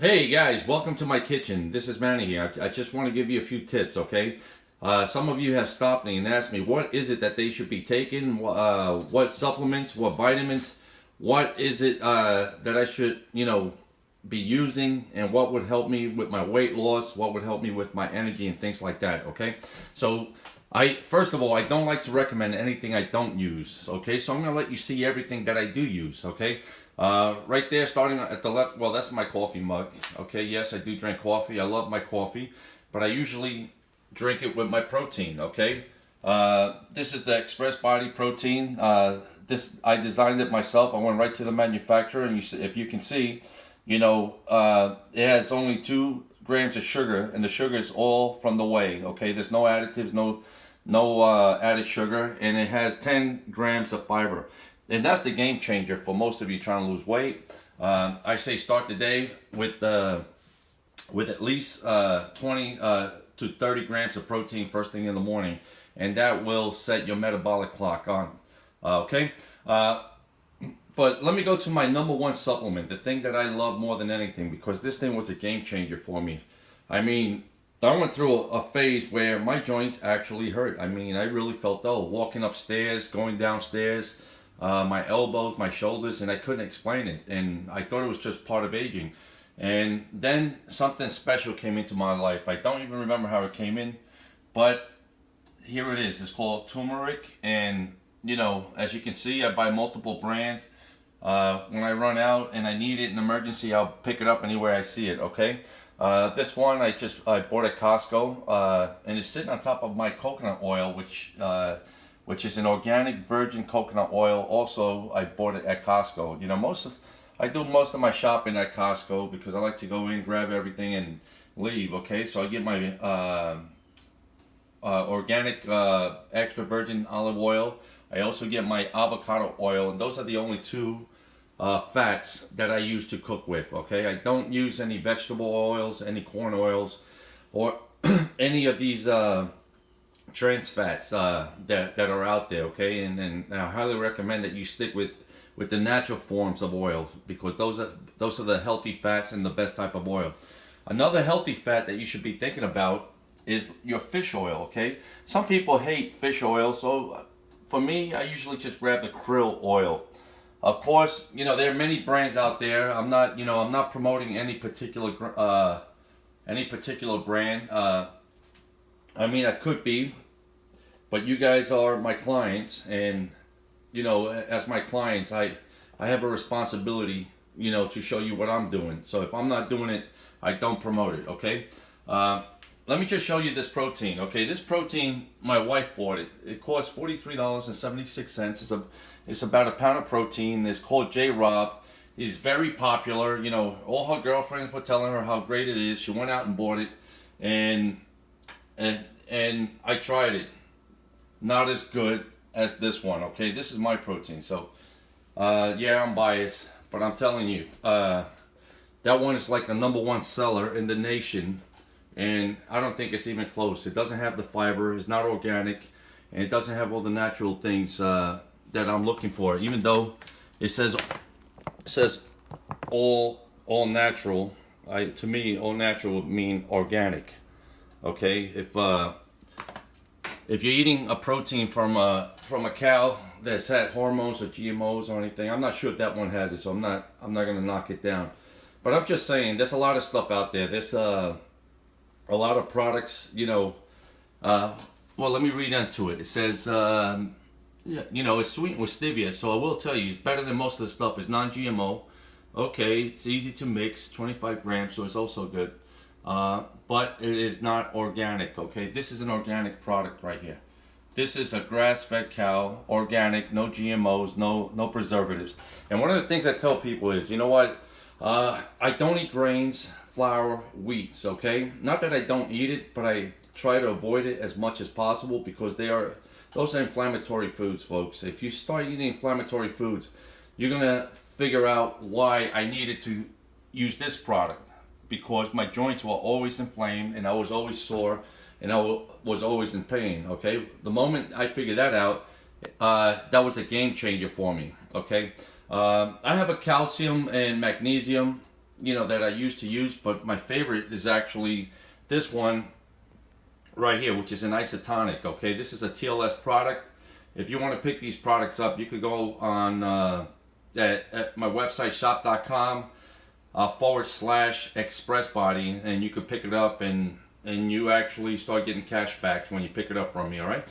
Hey guys, welcome to my kitchen. This is Manny here. I just want to give you a few tips, okay? Some of you have stopped me and asked me what is it that they should be taking, what supplements, what vitamins, what is it that I should, be using, and what would help me with my weight loss, what would help me with my energy and things like that, okay? So, first of all, I don't like to recommend anything I don't use, okay? So I'm gonna let you see everything that I do use, okay? Right there, starting at the left, well, that's my coffee mug. Okay, yes, I do drink coffee. I love my coffee, but I usually drink it with my protein. Okay, this is the Express Body Protein. This I designed it myself. I went right to the manufacturer, and if you can see, it has only 2 grams of sugar, and the sugar is all from the whey. Okay, there's no additives, no added sugar, and it has 10 grams of fiber. And that's the game changer for most of you trying to lose weight. I say start the day with at least 20 to 30 grams of protein first thing in the morning, and that will set your metabolic clock on. Okay, but let me go to my number one supplement, the thing that I love more than anything, because this thing was a game changer for me. I mean, I went through a phase where my joints actually hurt. I mean, I really felt dull walking upstairs, going downstairs, my elbows, my shoulders, and I couldn't explain it. And I thought it was just part of aging. And then something special came into my life. I don't even remember how it came in, but here it is. It's called turmeric, and as you can see, I buy multiple brands. When I run out and I need it in emergency, I'll pick it up anywhere I see it. Okay. This one I bought at Costco, and it's sitting on top of my coconut oil, which is an organic virgin coconut oil. Also, I bought it at Costco. I do most of my shopping at Costco because I like to go in, grab everything, and leave. Okay, so I get my organic extra virgin olive oil. I also get my avocado oil, and those are the only two fats that I use to cook with. Okay, I don't use any vegetable oils, any corn oils, or any of these trans fats that are out there. Okay, and I highly recommend that you stick with the natural forms of oil, because those are the healthy fats and the best type of oil. Another healthy fat that you should be thinking about is your fish oil. Okay, some people hate fish oil, so for me, I usually just grab the krill oil. Of course, there are many brands out there. I'm not promoting any particular brand. I mean, I could be, but you guys are my clients, and as my clients, I have a responsibility, to show you what I'm doing. So if I'm not doing it, I don't promote it. Okay. Uh, Let me just show you this protein. Okay, this protein, my wife bought it. It costs $43.76. It's about a pound of protein. It's called J Rob. It's very popular. All her girlfriends were telling her how great it is. She went out and bought it, and and I tried it. Not as good as this one. Okay, this is my protein. So, yeah, I'm biased, but I'm telling you, that one is like the number one seller in the nation, and I don't think it's even close. It doesn't have the fiber, it's not organic, and it doesn't have all the natural things that I'm looking for. Even though it says all natural, to me all natural would mean organic. Okay, if you're eating a protein from a cow that's had hormones or GMOs or anything, I'm not sure if that one has it, so I'm not gonna knock it down. But I'm just saying, there's a lot of stuff out there. There's a lot of products, well, let me read into it. It says, yeah, it's sweetened with stevia. So I will tell you, it's better than most of the stuff. It's non-GMO. Okay, it's easy to mix, 25 grams, so it's also good. But it is not organic. Okay, this is an organic product right here. This is a grass-fed cow, organic, no GMOs, no preservatives. And one of the things I tell people is, you know what? I don't eat grains, flour, wheats. Okay, not that I don't eat it, but I try to avoid it as much as possible, because those are inflammatory foods, folks. If you start eating inflammatory foods, you're gonna figure out why I needed to use this product, because my joints were always inflamed, and I was always sore, and I was always in pain. Okay, the moment I figured that out, that was a game changer for me. Okay, I have a calcium and magnesium, that I used to use, but my favorite is actually this one right here, which is an isotonic. Okay, this is a TLS product. If you want to pick these products up, you could go on at my website, shop.com /express body, and you could pick it up, and you actually start getting cash backs when you pick it up from me. All right.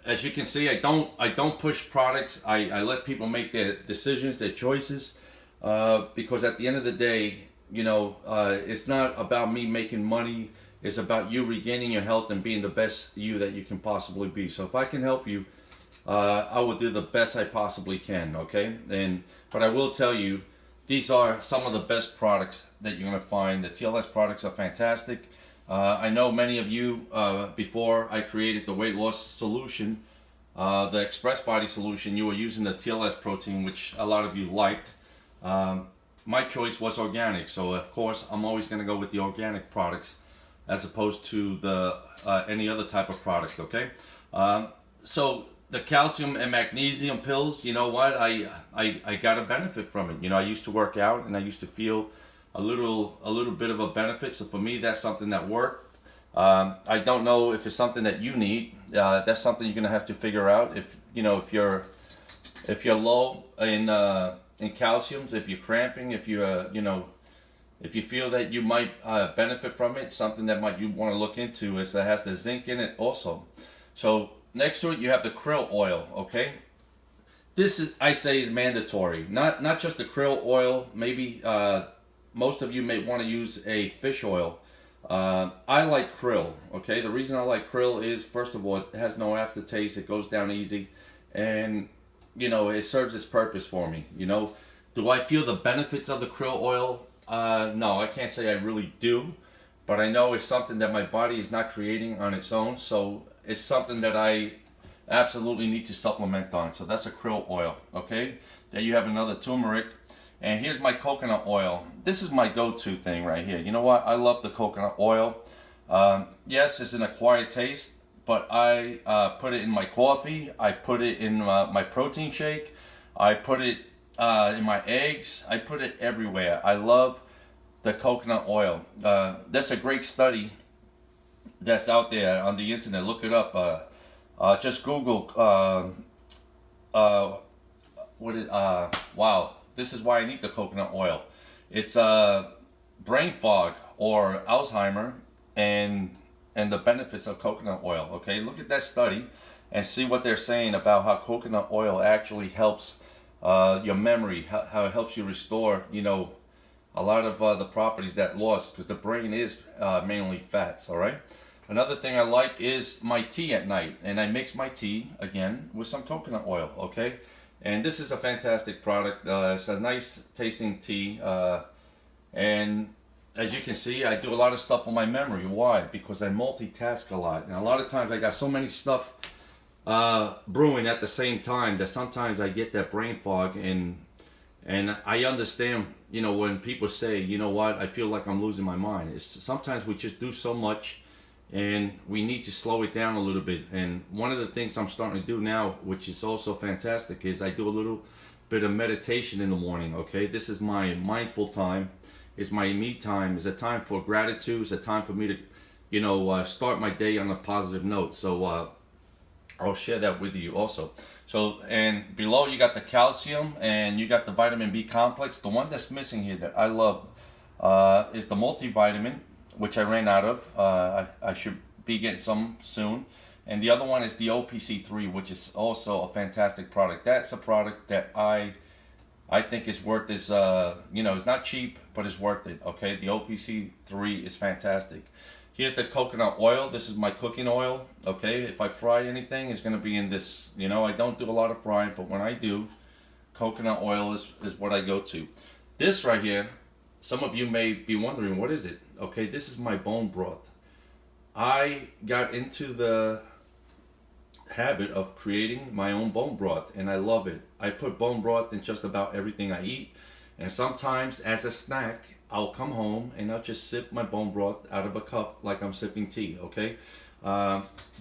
As you can see, I don't push products. I let people make their decisions, their choices, because at the end of the day, it's not about me making money. It's about you regaining your health and being the best you that you can possibly be. So if I can help you, I will do the best I possibly can. Okay, but I will tell you, these are some of the best products that you're going to find. The TLS products are fantastic. I know many of you, before I created the weight loss solution, the Express Body solution, you were using the TLS protein, which a lot of you liked. My choice was organic, so of course I'm always going to go with the organic products as opposed to the any other type of product. Okay, so the calcium and magnesium pills, you know what, I got a benefit from it. I used to work out and I used to feel a little bit of a benefit. So for me, that's something that worked. I don't know if it's something that you need. That's something you're gonna have to figure out. If you're low in calciums, if you're cramping, if you feel that you might benefit from it, something that you want to look into is that has the zinc in it also. So next to it, you have the krill oil. Okay, this I say is mandatory. Not just the krill oil. Maybe most of you may want to use a fish oil. I like krill. Okay, the reason I like krill is, first of all, it has no aftertaste. It goes down easy, and it serves its purpose for me. Do I feel the benefits of the krill oil? No, I can't say I really do, but I know it's something that my body is not creating on its own, so it's something that I absolutely need to supplement on. So that's a krill oil. Okay, then you have another turmeric, and here's my coconut oil. This is my go-to thing right here. You know what? I love the coconut oil. Yes, it's an acquired taste, but I put it in my coffee. I put it in my protein shake. I put it in my eggs. I put it everywhere. I love the coconut oil. That's a great study that's out there on the internet. Look it up. Just Google. Wow. This is why I need the coconut oil. It's brain fog or Alzheimer, and the benefits of coconut oil. Okay, look at that study and see what they're saying about how coconut oil actually helps your memory, how it helps you restore, a lot of the properties that lost, because the brain is mainly fats. All right. Another thing I like is my tea at night, and I mix my tea again with some coconut oil. Okay. And this is a fantastic product. It's a nice tasting tea. And as you can see, I do a lot of stuff on my memory. Why? Because I multitask a lot. And a lot of times I got so many stuff brewing at the same time that sometimes I get that brain fog. And I understand, when people say, you know what, I feel like I'm losing my mind. It's sometimes we just do so much, and we need to slow it down a little bit. And one of the things I'm starting to do now, which is also fantastic, is I do a little bit of meditation in the morning. Okay, this is my mindful time. It's my me time. It's a time for gratitude. It's a time for me to, start my day on a positive note. So I'll share that with you also. So, and below you got the calcium and you got the vitamin B complex. The one that's missing here that I love is the multivitamin, which I ran out of. I should be getting some soon. And the other one is the OPC3, which is also a fantastic product. That's a product that I think is worth this. It's not cheap, but it's worth it. Okay, the OPC3 is fantastic. Here's the coconut oil. This is my cooking oil. Okay, if I fry anything, it's gonna be in this. I don't do a lot of frying, but when I do, coconut oil is what I go to. This right here, some of you may be wondering, what is it? Okay, this is my bone broth. I got into the habit of creating my own bone broth, and I love it. I put bone broth in just about everything I eat, and sometimes as a snack, I'll come home and I'll just sip my bone broth out of a cup like I'm sipping tea. Okay,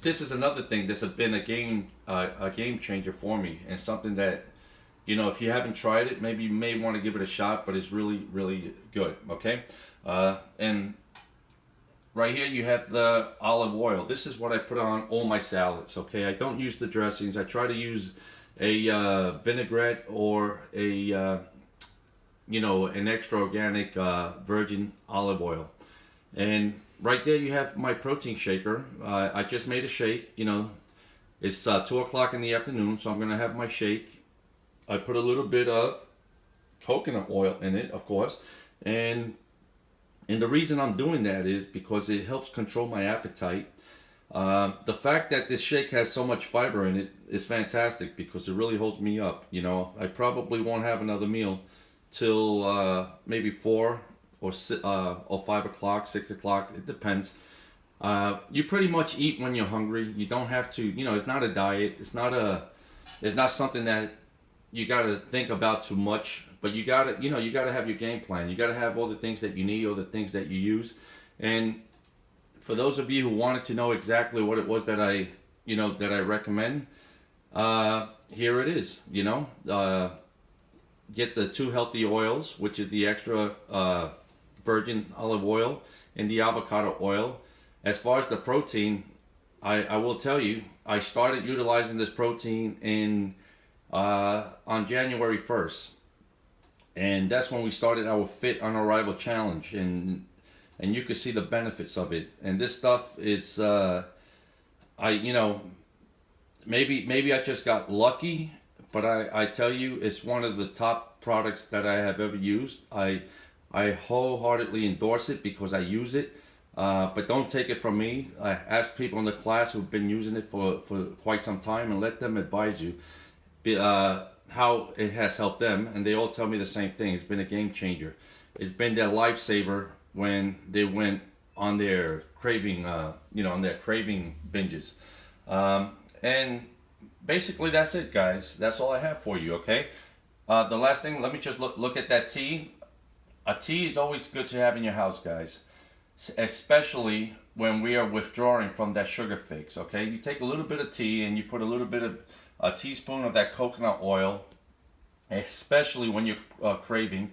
this is another thing that's been a game changer for me, and something that you know, if you haven't tried it, maybe you may want to give it a shot, but it's really, really good, okay? And right here you have the olive oil. This is what I put on all my salads, okay? I don't use the dressings. I try to use a vinaigrette or a, you know, an extra organic virgin olive oil. And right there you have my protein shaker. I just made a shake, you know. It's 2 o'clock in the afternoon, so I'm going to have my shake. I put a little bit of coconut oil in it, of course. And the reason I'm doing that is because it helps control my appetite. The fact that this shake has so much fiber in it is fantastic because it really holds me up. You know, I probably won't have another meal till maybe 4 or 5 o'clock, 6 o'clock. It depends. You pretty much eat when you're hungry. You don't have to, you know, it's not a diet. It's not something that you got to think about too much, but you got to, you know, you got to have your game plan. You got to have all the things that you need, all the things that you use. And for those of you who wanted to know exactly what it was that I, you know, that I recommend, here it is, you know. Get the 2 healthy oils, which is the extra virgin olive oil and the avocado oil. As far as the protein, I will tell you, I started utilizing this protein on January 1st. And that's when we started our Fit on Arrival challenge, and you can see the benefits of it. And this stuff is, you know, maybe I just got lucky, but I tell you, it's one of the top products that I have ever used. I wholeheartedly endorse it because I use it. But don't take it from me. I ask people in the class who've been using it for quite some time and let them advise you how it has helped them. And they all tell me the same thing. It's been a game changer. It's been their lifesaver when they went on their craving, you know, on their craving binges. And basically that's it, guys. That's all I have for you, okay? The last thing, let me just look at that tea. A tea is always good to have in your house, guys. Especially when we are withdrawing from that sugar fix, okay? You take a little bit of tea and you put a little bit of a teaspoon of that coconut oil, especially when you're craving,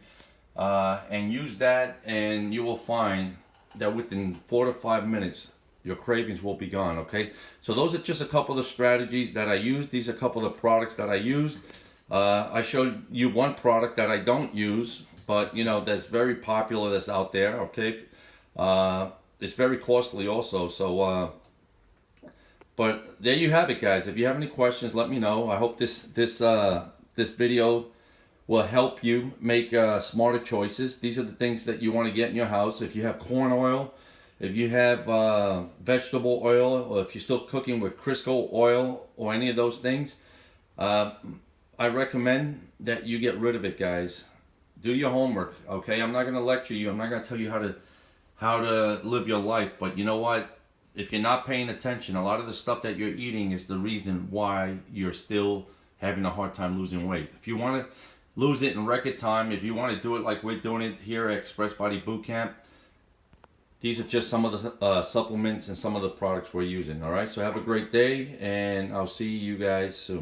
and use that, and you will find that within 4 to 5 minutes your cravings will be gone, okay? So those are just a couple of strategies that I use. These are a couple of products that I used. I showed you one product that I don't use, but you know, that's very popular, that's out there, okay? It's very costly also, so but there you have it, guys. If you have any questions, let me know. I hope this video will help you make smarter choices. These are the things that you want to get in your house. If you have corn oil, if you have vegetable oil, or if you're still cooking with Crisco oil or any of those things, I recommend that you get rid of it, guys. Do your homework, okay? I'm not going to lecture you. I'm not going to tell you how to live your life, but you know what? If you're not paying attention, a lot of the stuff that you're eating is the reason why you're still having a hard time losing weight. If you want to lose it in record time, if you want to do it like we're doing it here at Express Body Boot Camp, these are just some of the supplements and some of the products we're using. All right, so have a great day, and I'll see you guys soon.